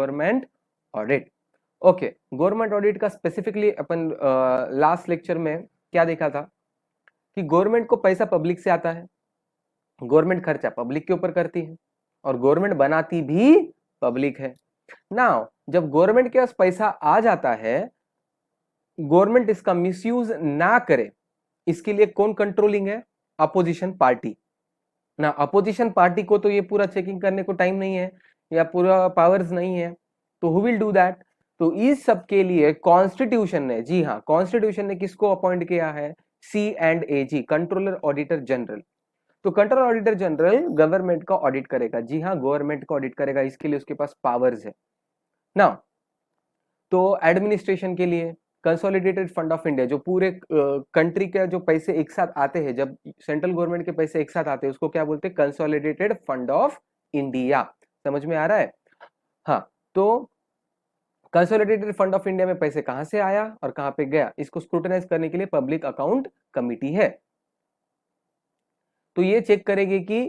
Government audit. Okay, government audit का specifically अपन last lecture में क्या देखा था कि गवर्नमेंट को पैसा पब्लिक से आता है, गवर्नमेंट खर्चा पब्लिक के ऊपर करती है और गवर्नमेंट बनाती भी पब्लिक है। नाउ जब गवर्नमेंट के पास पैसा आ जाता है, गवर्नमेंट इसका मिसयूज ना करे, इसके लिए कौन कंट्रोलिंग है? अपोजिशन पार्टी ना। अपोजिशन पार्टी को तो ये पूरा चेकिंग करने को टाइम नहीं है या पूरा पावर्स नहीं है, तो हु विल डू दैट? तो इस सब के लिए कॉन्स्टिट्यूशन ने, जी हाँ, कॉन्स्टिट्यूशन ने किसको अपॉइंट किया है? C&AG, controller auditor general. तो कंट्रोलर ऑडिटर जनरल गवर्नमेंट का ऑडिट करेगा, जी हाँ, गवर्नमेंट का ऑडिट करेगा, इसके लिए उसके पास पावर्स है ना। तो एडमिनिस्ट्रेशन के लिए कंसोलिडेटेड फंड ऑफ इंडिया, जो पूरे कंट्री के जो पैसे एक साथ आते हैं, जब सेंट्रल गवर्नमेंट के पैसे एक साथ आते हैं, उसको क्या बोलते हैं? Consolidated fund of India. समझ में आ रहा है? हाँ, तो कंसोलिडेटेड फंड ऑफ इंडिया में पैसे कहां से आया और कहां पे गया, इसको स्क्रूटनाइज करने के लिए पब्लिक अकाउंट कमिटी है। तो ये चेक करेगी कि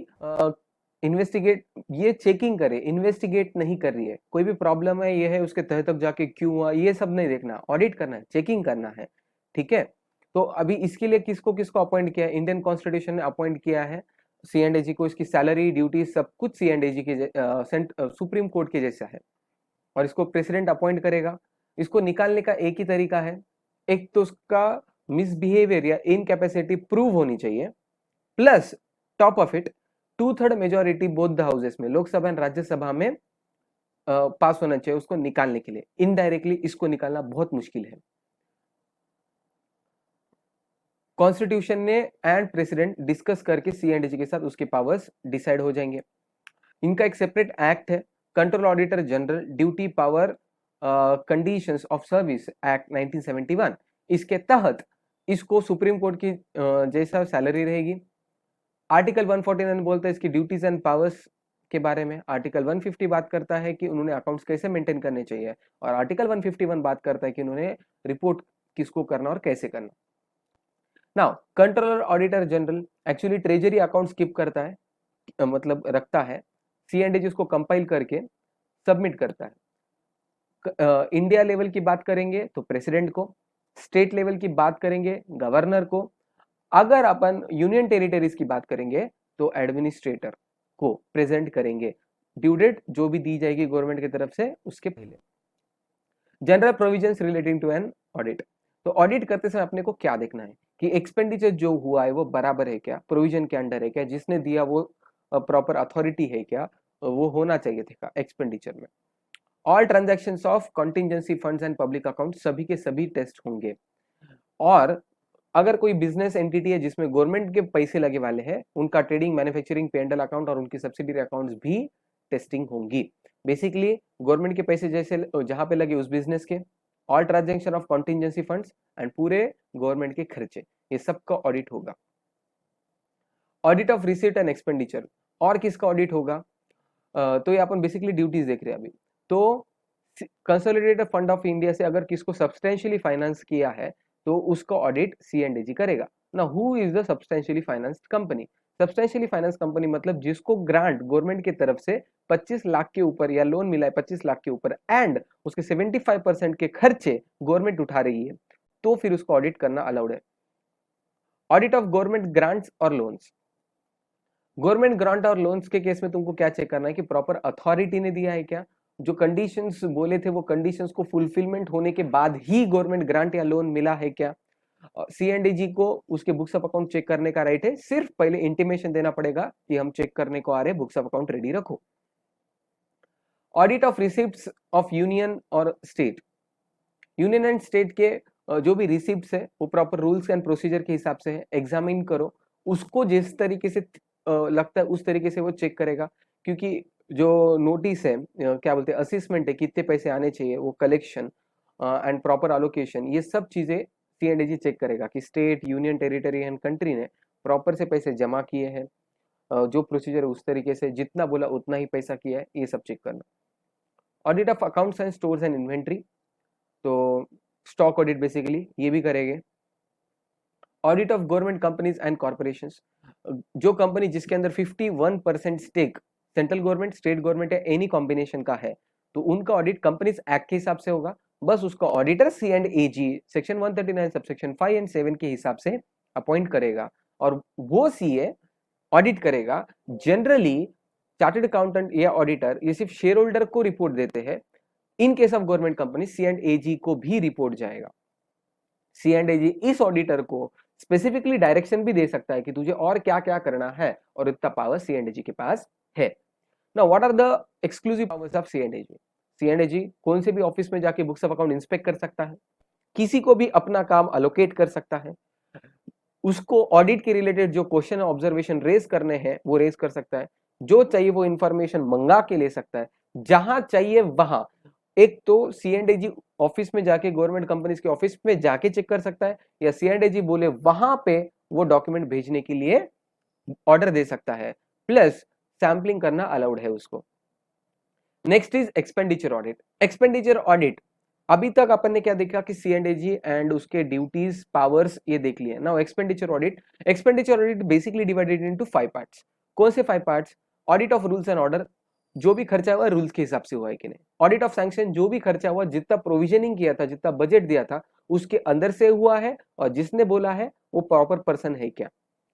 इन्वेस्टिगेट, ये चेकिंग करे, इन्वेस्टिगेट नहीं कर रही है। कोई भी प्रॉब्लम है, ये है, उसके तह तक जाके क्यों हुआ, ये सब नहीं देखना, ऑडिट करना है, चेकिंग करना है, ठीक है। तो अभी इसके लिए किसको किसको अपॉइंट किया है? इंडियन कॉन्स्टिट्यूशन ने अपॉइंट किया है C&AG को। इसकी सैलरी, ड्यूटी सब कुछ C&AG के सुप्रीम कोर्ट के जैसा है, और इसको प्रेसिडेंट अपॉइंट करेगा। इसको निकालने का एक ही तरीका है, एक तो उसका मिसबिहेवियर या इनकैपेसिटी प्रूव होनी चाहिए, plus top of it 2/3 majority both the houses में, लोकसभा एंड राज्यसभा में पास होना चाहिए उसको निकालने के लिए। इनडायरेक्टली इसको निकालना बहुत मुश्किल है। कॉन्स्टिट्यूशन ने एंड प्रेसिडेंट डिस्कस करके C&AG के साथ उसके पावर्स डिसाइड हो जाएंगे। इनका एक सेपरेट एक्ट है, control auditor general duty power conditions of service act 1971। इसके तहत इसको सुप्रीम कोर्ट की जैसा सैलरी रहेगी। आर्टिकल 149 बोलता है इसकी ड्यूटीज एंड पावर्स के बारे में। आर्टिकल 150 बात करता है कि उन्होंने अकाउंट्स कैसे मेंटेन करने चाहिए, और आर्टिकल 151 बात करता है कि उन्होंने रिपोर्ट किसको करना और कैसे करना। Now controller auditor general actually treasury account keep करता है, मतलब रखता है। C&AG उसको कंपाइल करके सबमिट करता है। इंडिया लेवल की बात करेंगे तो प्रेसिडेंट को, स्टेट लेवल की बात करेंगे गवर्नर को, अगर अपन यूनियन टेरिटरीज की बात करेंगे तो एडमिनिस्ट्रेटर को प्रेजेंट करेंगे। ड्यू डेट जो भी दी जाएगी गवर्नमेंट की तरफ से उसके पहले। General provisions relating to an audit. तो ऑडिट करते समय अपने को क्या देखना है कि एक्सपेंडिचर जो हुआ है वो बराबर है क्या, प्रोविजन के अंडर है क्या, जिसने दिया वो प्रॉपर अथॉरिटी है क्या, वो होना चाहिए था एक्सपेंडिचर में। All transactions of contingency funds and public account सभी के सभी टेस्ट होंगे। और अगर कोई बिजनेस एंटिटी है जिसमें गवर्नमेंट के पैसे लगे वाले हैं, उनका ट्रेडिंग, मैन्युफैक्चरिंग, पेंडल अकाउंट और उनकी सब्सिडरी अकाउंट्स भी टेस्टिंग होंगी। बेसिकली गवर्नमेंट के पैसे जैसे जहां पे लगे उस बिजनेस के, all transaction of contingency funds and पूरे गवर्नमेंट के खर्चे, ये सबका ऑडिट होगा। Audit of receipt and expenditure, और किसका ऑडिट होगा? तो ये अपन बेसिकली ड्यूटीज देख रहे हैं अभी। तो कंसोलिडेटेड फंड ऑफ इंडिया से अगर किसको सब्सटेंशियली फाइनेंस किया है तो उसका ऑडिट C&AG करेगा ना। Who is the substantially financed company? Substantially finance company मतलब जिसको ग्रांट गवर्नमेंट की तरफ से 25 लाख के ऊपर या लोन मिला है 25 लाख के ऊपर, एंड उसके 75% के खर्चे गवर्नमेंट उठा रही है, तो फिर उसको ऑडिट करना अलाउड है। ऑडिट ऑफ गवर्नमेंट ग्रांट्स और लोन्स। गवर्नमेंट ग्रांट और लोन्स के केस में तुमको क्या चेक करना है कि प्रॉपर अथॉरिटी ने दिया है क्या, जो कंडीशंस बोले थे वो कंडीशंस को फुलफिलमेंट होने के बाद ही गवर्नमेंट ग्रांट या लोन मिला है क्या। C&AG को उसके बुक्स ऑफ अकाउंट चेक करने का राइट है, सिर्फ पहले इंटीमेशन देना पड़ेगा कि हम चेक करने को आ रहे, बुक्स ऑफ अकाउंट रेडी रखो। Audit of receipts of union और स्टेट। यूनियन एंड स्टेट के जो भी रिसिप्ट्स है वो प्रॉपर रूल्स एंड प्रोसीजर के हिसाब से है, एग्जामिन करो उसको, जिस तरीके से लगता है उस तरीके से वो चेक करेगा। क्योंकि जो नोटिस है, क्या बोलते हैं, असेसमेंट है, कितने पैसे आने चाहिए, वो कलेक्शन एंड प्रॉपर एलोकेशन, ये सब चीजें C&AG चेक करेगा कि state, union territory and country ने प्रॉपर से पैसे जमा किए हैं, जो प्रोसीजर है उस तरीके से, जितना बोला उतना ही पैसा किया है, ये सब चेक करना। Audit of accounts and stores and inventory, तो स्टॉक ऑडिट बेसिकली ये भी करेंगे। Audit of government companies and corporations, जो कंपनी जिसके अंदर 51% stake central government, state government या एनी कॉम्बिनेशन का है, तो उनका ऑडिट कंपनीज एक्ट के हिसाब से होगा, बस उसका auditor C&AG section 139 subsection 5 and 7 के हिसाब से अपॉइंट करेगा और वो सीए ऑडिट करेगा। जनरली चार्टर्ड अकाउंटेंट या ऑडिटर ये सिर्फ शेयर होल्डर को रिपोर्ट देते हैं। इन case of government company C&AG को भी रिपोर्ट जाएगा। C&AG इस ऑडिटर को स्पेसिफिकली डायरेक्शन भी दे सकता है कि तुझे और क्या क्या करना है, और इतना पावर C&AG के पास है। Now what are the exclusive powers of C&AG? C&AG कौन से भी ऑफिस में जाके बुक्स ऑफ अकाउंट इंस्पेक्ट कर सकता है, किसी को भी अपना काम अलोकेट कर सकता है, उसको ऑडिट के रिलेटेड जो क्वेश्चन ऑब्जर्वेशन रेज करने हैं वो रेज कर सकता है, जो चाहिए वो इंफॉर्मेशन मंगा के ले सकता है, जहां चाहिए वहां। एक तो C&AG ऑफिस में जाके गवर्नमेंट कंपनीज के ऑफिस में जाके चेक कर सकता है, या C&AG बोले वहां पे वो डॉक्यूमेंट भेजने के लिए ऑर्डर दे सकता है, प्लस सैंपलिंग करना अलाउड है उसको। Next is expenditure audit. Expenditure audit अभी तक अपन ने क्या देखा कि C&AG एंड उसके ड्यूटीज पावर्स ये देख लिए। Now expenditure audit, expenditure audit basically divided into 5 parts. कौन से 5 parts? Audit of rules and order, जो भी खर्चा हुआ रूल्स के हिसाब से हुआ है कि नहीं। ऑडिट ऑफ सैंक्शन, जो भी खर्चा हुआ, जितना प्रोविजनिंग किया था, जितना बजट दिया था उसके अंदर से हुआ है और जिसने बोला है वो प्रॉपर पर्सन है क्या।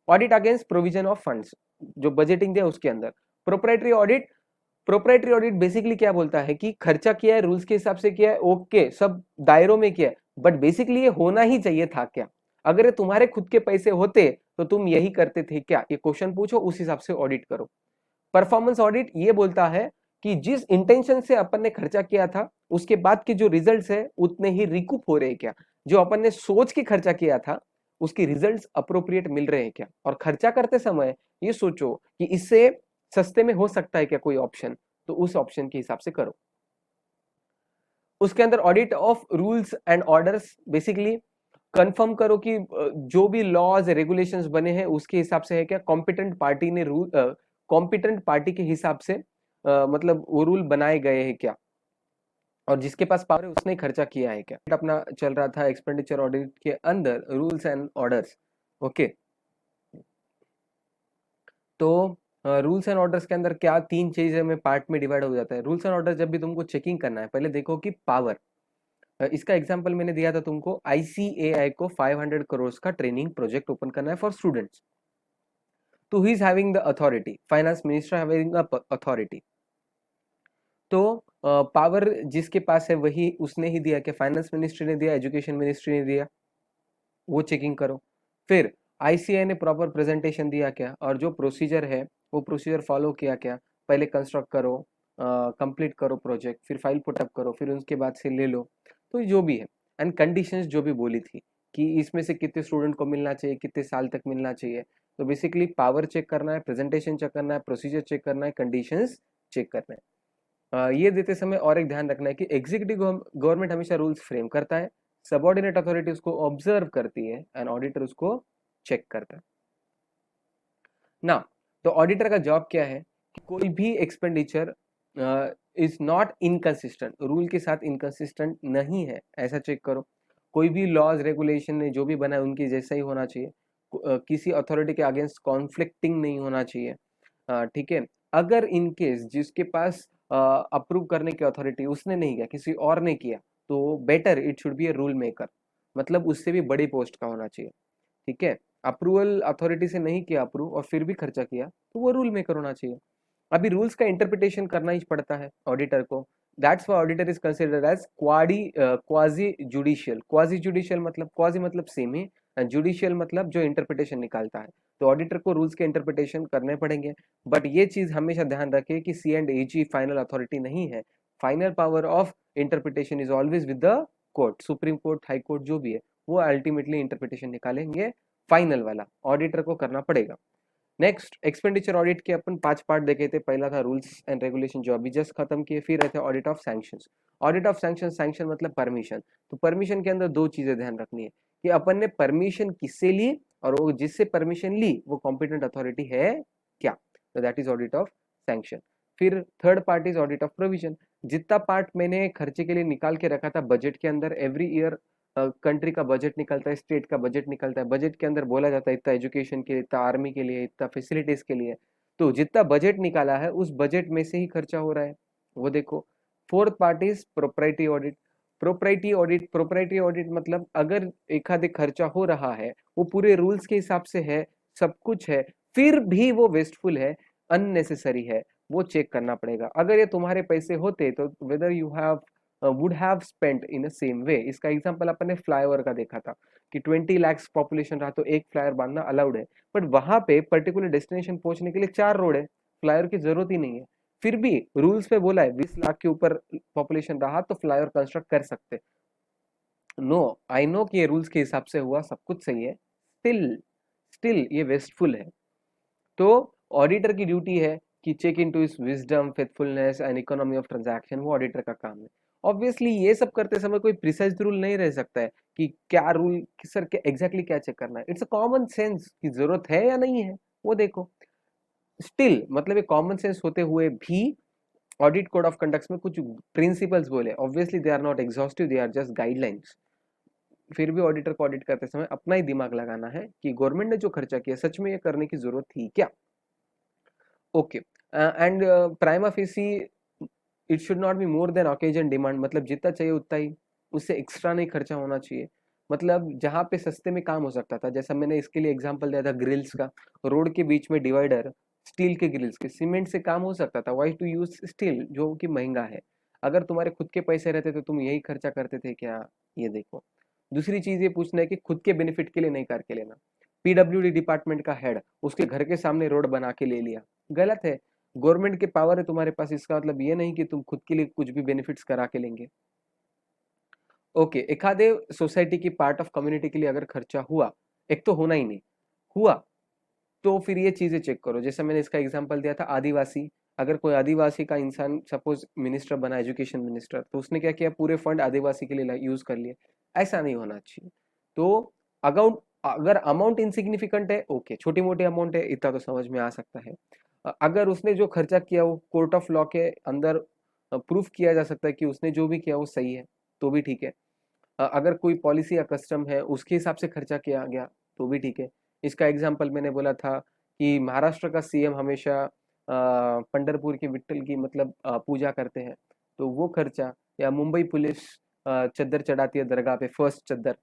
Audit against provision of funds, जो बजटिंग दिया उसके अंदर। Proprietary audit, proprietary audit basically क्या बोलता है कि खर्चा किया है, रूल्स के हिसाब से किया है, ओके, सब दायरों में किया है, बट बेसिकली ये होना ही चाहिए था क्या? अगर ये तुम्हारे खुद के पैसे होते तो तुम यही करते थे क्या? ये क्वेश्चन पूछो, उस हिसाब से ऑडिट करो। परफॉर्मेंस ऑडिट ये बोलता है कि जिस इंटेंशन से अपन ने खर्चा किया था उसके बाद के जो रिजल्ट्स है उतने ही रिकूप हो रहे हैं क्या? जो अपन ने सोच के खर्चा किया था उसके रिजल्ट्स अप्रोप्रिएट मिल रहे हैं क्या? और खर्चा करते समय ये सोचो कि इससे सस्ते में हो सकता है क्या कोई ऑप्शन, तो उस ऑप्शन के हिसाब से करो। उसके अंदर audit of rules and orders, basically confirm करो कि जो भी लॉज रेगुलेशंस बने हैं उसके हिसाब से है क्या, कॉम्पिटेंट पार्टी ने रूल, कॉम्पिटेंट पार्टी के हिसाब से मतलब वो रूल बनाए गए हैं क्या, और जिसके पास पावर है उसने खर्चा किया है क्या। अपना चल रहा था एक्सपेंडिचर ऑडिट के अंदर रूल्स एंड ऑर्डर्स। ओके, तो रूल्स एंड ऑर्डर्स के अंदर क्या 3 चीजें में पार्ट में डिवाइड हो जाता है। रूल्स एंड ऑर्डर जब भी तुमको चेकिंग करना है, पहले देखो कि पावर, इसका एग्जांपल मैंने दिया था तुमको, ICAI को 500 करोड़ का ट्रेनिंग प्रोजेक्ट ओपन करना है फॉर स्टूडेंट्स, तो he is having the authority, finance minister having the authority. तो पावर जिसके पास है वही उसने ही दिया, क्या फाइनेंस मिनिस्ट्री ने दिया, एजुकेशन मिनिस्ट्री ने दिया, वो चेकिंग करो। फिर ICAI ने प्रॉपर प्रेजेंटेशन दिया क्या, और जो प्रोसीजर है वो प्रोसीजर फॉलो किया क्या, पहले कंस्ट्रक्ट करो, कंप्लीट करो प्रोजेक्ट, फिर फाइल पुटअप करो, फिर उसके बाद से ले लो, तो जो भी है, एंड कंडीशंस जो भी बोली थी कि इसमें से कितने स्टूडेंट को मिलना चाहिए, कितने साल तक मिलना चाहिए। तो बेसिकली पावर चेक करना है, प्रेजेंटेशन चेक करना है, प्रोसीजर चेक करना है, कंडीशंस चेक करना है। ये देते समय और एक ध्यान रखना है कि एग्जीक्यूटिव गवर्नमेंट हमेशा रूल्स फ्रेम करता है, सबऑर्डिनेट अथॉरिटी उसको ऑब्जर्व करती है एंड ऑडिटर उसको चेक करता है ना। तो ऑडिटर का जॉब क्या है कि कोई भी expenditure is not inconsistent, rule के साथ इनकंसिस्टेंट नहीं है ऐसा चेक करो। कोई भी लॉज रेगुलेशन ने जो भी बना है उनकी जैसा ही होना चाहिए, किसी अथॉरिटी के अगेंस्ट कॉन्फ्लिक्टिंग नहीं होना चाहिए। ठीक है, अगर इन केस जिसके पास अप्रूव करने की अथॉरिटी उसने नहीं किया, किसी और ने किया, तो better it should be a rule maker, मतलब उससे भी बड़ी पोस्ट का होना चाहिए। ठीक है, अप्रूवल अथॉरिटी से नहीं किया अप्रूव और फिर भी खर्चा किया तो वो रूल मेकर होना चाहिए। अभी रूल्स का इंटरप्रिटेशन करना ही पड़ता है ऑडिटर को, that's why auditor is considered as quasi judicial. Quasi judicial मतलब, क्वाजी मतलब सेमी, जुडिशियल मतलब जो इंटरप्रिटेशन निकालता है। तो ऑडिटर को रूल्स के इंटरप्रिटेशन करने पड़ेंगे, बट ये चीज हमेशा ध्यान रखे कि C&AG फाइनल अथॉरिटी नहीं है, final power of interpretation is always with the court, supreme court, high court जो भी है वो अल्टीमेटली इंटरप्रिटेशन निकालेंगे, फाइनल वाला ऑडिटर को करना पड़ेगा। नेक्स्ट, एक्सपेंडिचर ऑडिट के अपन 5 पार्ट देखे थे। पहला था रूल्स एंड रेगुलेशन जो अभी जस्ट खत्म किए, फिर रहते audit of sanctions. Audit of sanction, sanction मतलब परमिशन। तो परमिशन के अंदर 2 चीजें ध्यान रखनी है कि अपन ने परमिशन किससे ली और वो जिससे परमिशन ली वो कॉम्पिटेंट अथॉरिटी है क्या, तो that is audit of sanction. फिर third part is audit of provision. जितना पार्ट मैंने खर्चे के लिए निकाल के रखा था बजट के अंदर, एवरी ईयर कंट्री का बजट निकलता है, स्टेट का बजट निकलता है, बजट के अंदर बोला जाता है इतना एजुकेशन के लिए, इतना आर्मी के लिए, इतना फैसिलिटीज के लिए, तो जितना बजट निकाला है उस बजट में से ही खर्चा हो रहा है वो देखो। Fourth part is proprietary audit. Proprietary audit मतलब अगर एक आधे खर्चा हो रहा है, वो पूरे रूल्स के हिसाब से है, सब कुछ है, फिर भी वो वेस्टफुल है, अननेसेसरी है, वो चेक करना पड़ेगा। अगर ये तुम्हारे पैसे होते तो whether you have would have spent in a same way. इसका एग्जांपल अपन ने फ्लाईओवर का देखा था कि 20 लाख पॉपुलेशन रहा तो एक फ्लाईओवर बांधना अलाउड है, बट वहां पे पर्टिकुलर डेस्टिनेशन पहुंचने के लिए 4 रोड है, फ्लाईओवर की जरूरत ही नहीं है। फिर भी रूल्स पे बोला है 20 लाख के ऊपर पॉपुलेशन रहा तो फ्लाईओवर कंस्ट्रक्ट कर सकते। नो, आई नो कि ये रूल्स के हिसाब से हुआ, सब कुछ सही है, स्टिल स्टिल ये वेस्टफुल है। तो ऑडिटर की ड्यूटी है कि check into his wisdom, faithfulness and economy of transaction, वो ऑडिटर का काम है। ऑब्वियसली ये सब करते समय कोई प्रिसाइज रूल नहीं रह सकता है कि क्या रूल सर के एग्जैक्टली क्या चेक करना है। इट्स अ कॉमन सेंस की जरूरत है या नहीं है वो देखो। स्टिल मतलब ये कॉमन सेंस होते हुए भी ऑडिट कोड ऑफ कंडक्ट में कुछ प्रिंसिपल्स बोले, obviously they are not exhaustive, they are just guidelines. फिर भी ऑडिटर को ऑडिट करते समय अपना ही दिमाग लगाना है कि गवर्नमेंट ने जो खर्चा किया सच में ये करने की जरूरत थी क्या। Okay, and prima facie it should not be more than occasion demand, मतलब जितना चाहिए उतना ही, उससे एक्स्ट्रा नहीं खर्चा होना चाहिए। मतलब जहाँ पे सस्ते में काम हो सकता था, जैसा मैंने इसके लिए एग्जांपल दिया था ग्रिल्स का, रोड के बीच में डिवाइडर, स्टील के ग्रिल्स के, सीमेंट से काम हो सकता था, वाई टू यूज स्टील जो कि महंगा है। अगर तुम्हारे खुद के पैसे रहते तो तुम यही खर्चा करते थे क्या, ये देखो। दूसरी चीज ये पूछना है कि खुद के बेनिफिट के लिए नहीं करके लेना। पीडब्ल्यूडी डिपार्टमेंट का हेड उसके घर के सामने रोड बना के ले लिया, गलत है। गवर्नमेंट के पावर है तुम्हारे पास, इसका मतलब ये नहीं कि तुम खुद के लिए कुछ भी बेनिफिट्स करा के लेंगे। ओके, एखादे सोसाइटी की पार्ट ऑफ कम्युनिटी के लिए अगर खर्चा हुआ, एक तो होना ही नहीं हुआ, तो फिर ये चीजें चेक करो। जैसे मैंने इसका एग्जांपल दिया था आदिवासी, अगर कोई आदिवासी का इंसान सपोज मिनिस्टर बना, एजुकेशन मिनिस्टर, तो उसने क्या किया, पूरे फंड आदिवासी के लिए यूज कर लिए, ऐसा नहीं होना चाहिए। तो अकाउंट अगर अमाउंट इनसिग्निफिकेंट है, ओके, छोटी मोटी अमाउंट है, इतना तो समझ में आ सकता है। अगर उसने जो खर्चा किया वो कोर्ट ऑफ लॉ के अंदर प्रूफ किया जा सकता है कि उसने जो भी किया वो सही है, तो भी ठीक है। अगर कोई पॉलिसी या कस्टम है उसके हिसाब से खर्चा किया गया तो भी ठीक है। इसका एग्जाम्पल मैंने बोला था कि महाराष्ट्र का सीएम हमेशा पंढरपुर की विट्ठल की मतलब पूजा करते हैं, तो वो खर्चा, या मुंबई पुलिस चद्दर चढ़ाती है दरगाह पे, फर्स्ट चद्दर,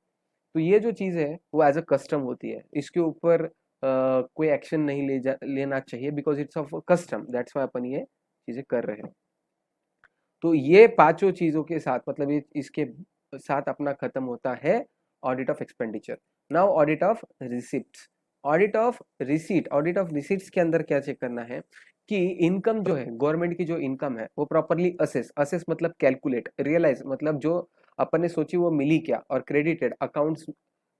तो ये जो चीज है वो एज अ कस्टम होती है, इसके ऊपर कोई एक्शन नहीं लेना चाहिए, because it's of custom, that's why अपन ये चीजें कर रहे हैं। तो ये पांचों चीजों के साथ मतलब ये इसके साथ अपना खत्म होता है audit of expenditure. Now audit of receipt. Audit of receipts के अंदर क्या चेक करना है कि इनकम जो है, गवर्नमेंट की जो इनकम है वो प्रॉपरली असेस मतलब कैलकुलेट, रियलाइज मतलब जो अपन ने सोची वो मिली क्या, और क्रेडिटेड अकाउंट्स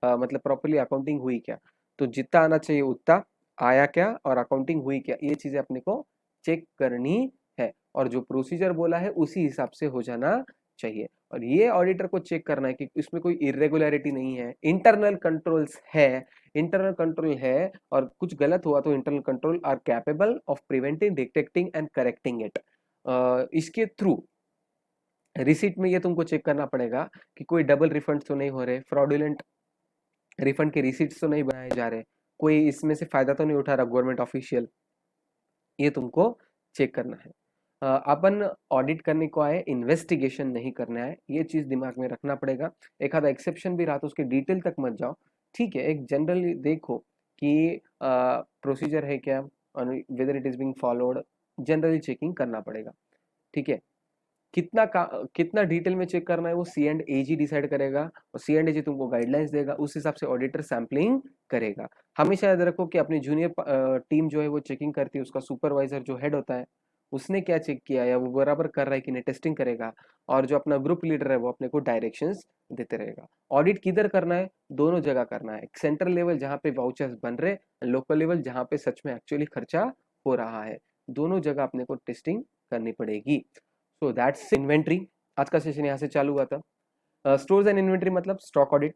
मतलब प्रॉपरली अकाउंटिंग हुई क्या। तो जितना आना चाहिए उतना आया क्या और अकाउंटिंग हुई क्या, ये चीजें अपने को चेक करनी है, और जो प्रोसीजर बोला है उसी हिसाब से हो जाना चाहिए। और ये ऑडिटर को चेक करना है कि इसमें कोई इरेगुलरिटी नहीं है, इंटरनल कंट्रोल्स है, इंटरनल कंट्रोल है, और कुछ गलत हुआ तो internal control are capable of preventing, detecting and correcting it. इसके थ्रू रिसीट में ये तुमको चेक करना पड़ेगा कि कोई डबल रिफंड तो नहीं हो रहे, फ्रॉडुलेंट रिफंड के रिसीट्स तो नहीं बनाए जा रहे, कोई इसमें से फायदा तो नहीं उठा रहा गवर्नमेंट ऑफिशियल, ये तुमको चेक करना है। अपन ऑडिट करने को आए, इन्वेस्टिगेशन नहीं करना है, ये चीज दिमाग में रखना पड़ेगा। एक आधा एक्सेप्शन भी रहा तो उसके डिटेल तक मत जाओ, ठीक है, एक जनरली देखो कि प्रोसीजर है क्या, whether it is being followed, generally checking करना पड़ेगा, ठीक है। कितना डिटेल में चेक करना है वो सी एंड एजी डिसाइड करेगा, और सी एंड एजी तुमको गाइडलाइंस देगा, उस हिसाब से ऑडिटर सैम्पलिंग करेगा। हमेशा याद रखो कि अपनी जूनियर टीम जो है वो चेकिंग करती है, उसका सुपरवाइजर जो हेड होता है उसने क्या चेक किया या वो बराबर कर रहा है कि नहीं, टेस्टिंग करेगा, और जो अपना ग्रुप लीडर है वो अपने को डायरेक्शंस देते रहेगा। ऑडिट किधर करना है, दोनों जगह करना है, सेंट्रल लेवल जहाँ पे वाउचर्स बन रहे, लोकल लेवल जहाँ पे सच में एक्चुअली खर्चा हो रहा है, दोनों जगह अपने को टेस्टिंग करनी पड़ेगी। So that's inventory. आज का सेशन यहाँ से चालू हुआ था। स्टोर्स एंड इन्वेंट्री मतलब स्टॉक ऑडिट।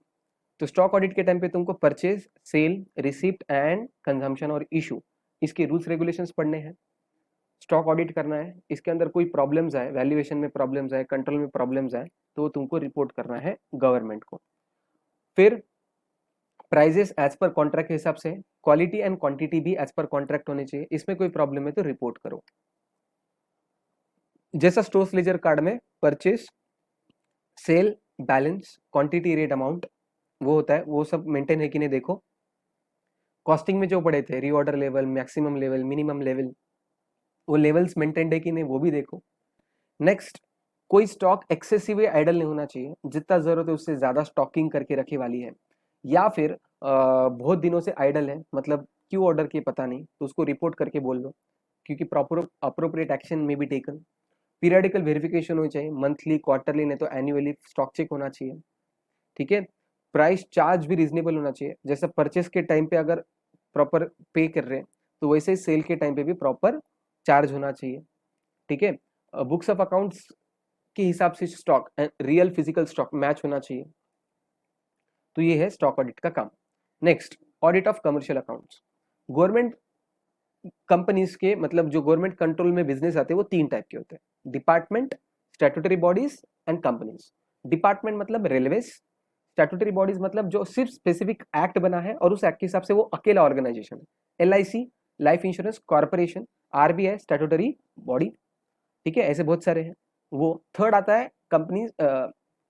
तो स्टॉक ऑडिट के टाइम पे तुमको purchase, sale, receipt and consumption और इशू, इसके रूल्स रेगुलेशंस पढ़ने हैं, स्टॉक ऑडिट करना है, इसके अंदर कोई प्रॉब्लम्स आए, वैल्यूएशन में प्रॉब्लम्स आए, कंट्रोल में प्रॉब्लम्स आए, तो तुमको रिपोर्ट करना है गवर्नमेंट को। फिर प्राइजेस एज पर कॉन्ट्रैक्ट के हिसाब से, क्वालिटी एंड क्वांटिटी भी एज पर कॉन्ट्रैक्ट होनी चाहिए, इसमें कोई प्रॉब्लम है तो रिपोर्ट करो। जैसा स्टोर्स लेजर कार्ड में purchase, sale, balance, quantity, rate, amount वो होता है, वो सब मेंटेन है कि नहीं देखो। कॉस्टिंग में जो पढ़े थे reorder level, maximum level, minimum level, वो लेवल्स मेंटेन्ड है कि नहीं वो भी देखो। नेक्स्ट, कोई स्टॉक एक्सेसिव आइडल नहीं होना चाहिए, जितना जरूरत है उससे ज्यादा स्टॉकिंग करके रखे वाली है, या फिर बहुत दिनों से आइडल है, मतलब क्यों ऑर्डर किए पता नहीं, तो उसको रिपोर्ट करके बोल दो, क्योंकि प्रॉपर अप्रोप्रिएट एक्शन में बी टेकन। पीरियडिकल वेरिफिकेशन होनी चाहिए, मंथली, क्वार्टरली, नहीं तो एनुअली स्टॉक चेक होना चाहिए। ठीक है, प्राइस चार्ज भी रीजनेबल होना चाहिए, जैसे परचेस के टाइम पे अगर प्रॉपर पे कर रहे हैं तो वैसे ही सेल के टाइम पे भी प्रॉपर चार्ज होना चाहिए। ठीक है, बुक्स ऑफ अकाउंट्स के हिसाब से stock real physical stock match होना चाहिए। तो ये है स्टॉक ऑडिट का काम। Next, audit of commercial accounts. Government companies के, मतलब जो गवर्नमेंट कंट्रोल में बिजनेस आते हैं वो 3 टाइप के होते हैं, department, statutory bodies and companies. Department मतलब रेलवेज, स्टैट्यूटरी बॉडीज मतलब जो सिर्फ स्पेसिफिक एक्ट बना है और उस एक्ट के हिसाब से वो अकेला ऑर्गेनाइजेशन है, LIC, life insurance corporation, RBI statutory body. ठीक है, ऐसे बहुत सारे हैं। वो थर्ड आता है कंपनीज।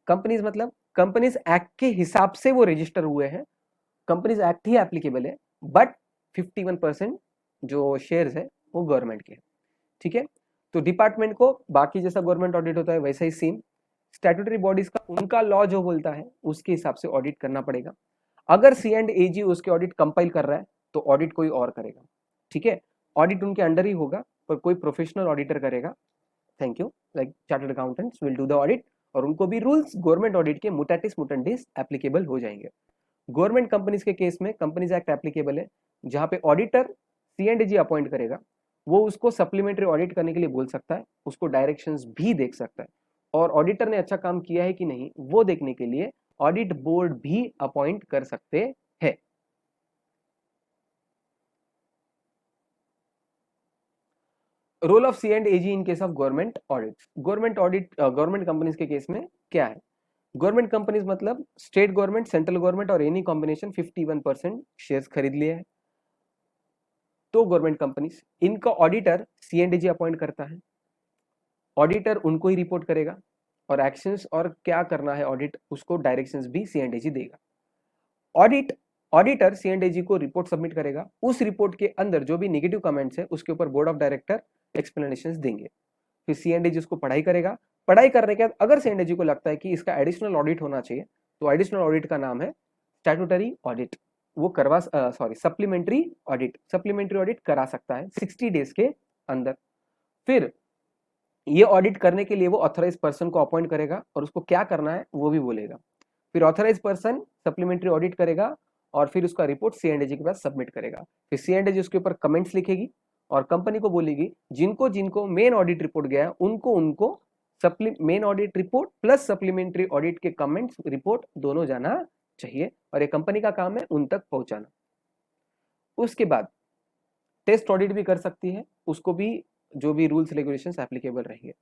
कंपनीज मतलब कंपनीज एक्ट के हिसाब से वो रजिस्टर हुए हैं, कंपनीज एक्ट ही एप्लीकेबल है, बट 51% जो शेयर्स है वो गवर्नमेंट के हैं। ठीक है, तो डिपार्टमेंट को बाकी जैसा गवर्नमेंट ऑडिट होता है वैसा ही सेम। स्टैट्यूटरी बॉडीज का उनका लॉ जो बोलता है उसके हिसाब से ऑडिट करना पड़ेगा। अगर C&AG उसके ऑडिट कंपाइल कर रहा है तो ऑडिट कोई और करेगा। ठीक है, ऑडिट उनके अंडर ही होगा पर कोई प्रोफेशनल ऑडिटर करेगा। Thank you, like chartered accountants will do the audit, और उनको भी रूल्स गवर्नमेंट ऑडिट के मुटाटिस मुटंडिस एप्लीकेबल हो जाएंगे। गवर्नमेंट कंपनीज के केस में कंपनीज एक्ट एप्लीकेबल है, जहां पे ऑडिटर C&AG अपॉइंट करेगा, वो उसको सप्लीमेंट्री ऑडिट करने के लिए बोल सकता है, उसको डायरेक्शंस भी देख सकता है, और ऑडिटर ने अच्छा काम किया है कि नहीं वो देखने के लिए ऑडिट बोर्ड भी अपॉइंट कर सकते हैं। Role of C&AG in case of government audit. Government companies के केस में क्या है? गवर्नमेंट कंपनीज मतलब स्टेट गवर्नमेंट, सेंट्रल गवर्नमेंट और एनी कॉम्बिनेशन 51% शेयर्स खरीद लिए हैं, तो गवर्नमेंट कंपनीज, इनका ऑडिटर C&AG अपॉइंट करता है। ऑडिटर उनको ही रिपोर्ट करेगा, और एक्शंस और क्या करना है ऑडिट उसको डायरेक्शंस भी C&AG देगा। ऑडिट ऑडिटर C&AG को रिपोर्ट सबमिट करेगा, उस रिपोर्ट के अंदर जो भी नेगेटिव कमेंट्स है उसके ऊपर बोर्ड ऑफ डायरेक्टर एक्सप्लेनेशंस देंगे, फिर C&AG उसको पढ़ाई करेगा। पढ़ाई करने के बाद अगर C&AG को लगता है कि इसका एडिशनल ऑडिट होना चाहिए, तो एडिशनल ऑडिट का नाम है स्टैट्यूटरी ऑडिट, वो करवा सप्लीमेंट्री ऑडिट करा सकता है 60 डेज के अंदर। फिर ये ऑडिट करने के लिए वो ऑथराइज पर्सन को अपॉइंट करेगा और उसको क्या करना है वो भी बोलेगा। फिर ऑथराइज पर्सन सप्लीमेंट्री ऑडिट करेगा और फिर उसका रिपोर्ट C&AG के पास सबमिट करेगा। फिर C&AG उसके ऊपर कमेंट्स लिखेगी और कंपनी को बोलेगी जिनको जिनको मेन ऑडिट रिपोर्ट गया है उनको उनको main audit report plus supplementary audit के कमेंट्स रिपोर्ट दोनों जाना चाहिए, और ये कंपनी का काम है उन तक पहुंचाना। उसके बाद टेस्ट ऑडिट भी कर सकती है, उसको भी जो भी रूल्स रेगुलेशंस एप्लीकेबल रहेंगे।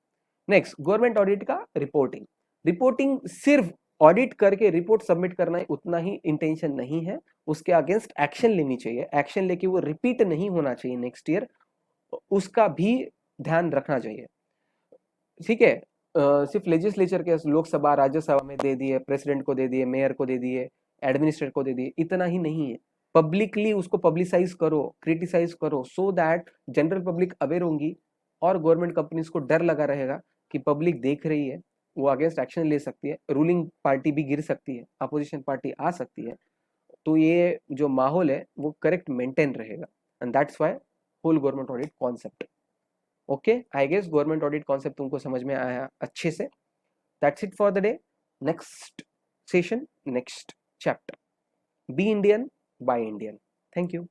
नेक्स्ट, गवर्नमेंट ऑडिट का रिपोर्टिंग। रिपोर्टिंग सिर्फ ऑडिट करके रिपोर्ट सबमिट करना उतना ही इंटेंशन नहीं है, उसके अगेंस्ट एक्शन लेनी चाहिए, एक्शन लेके वो रिपीट नहीं होना चाहिए नेक्स्ट ईयर, उसका भी ध्यान रखना चाहिए। ठीक है, सिर्फ लेजिस्लेचर के लोकसभा राज्यसभा में दे दिए, प्रेसिडेंट को दे दिए, मेयर को दे दिए, एडमिनिस्ट्रेटर को दे दिए, इतना ही नहीं है। पब्लिकली उसको पब्लिसाइज करो, क्रिटिसाइज करो, so that general public aware होंगी और गवर्नमेंट कंपनीज को डर लगा रहेगा कि पब्लिक देख रही है, वो अगेंस्ट एक्शन ले सकती है, रूलिंग पार्टी भी गिर सकती है, अपोजिशन पार्टी आ सकती है, तो ये जो माहौल है वो करेक्ट मेंटेन रहेगा, and that's why whole government audit concept. Okay, I guess government audit concept तुमको समझ में आया अच्छे से। That's it for the day. Next session, next chapter, be Indian buy Indian. Thank you.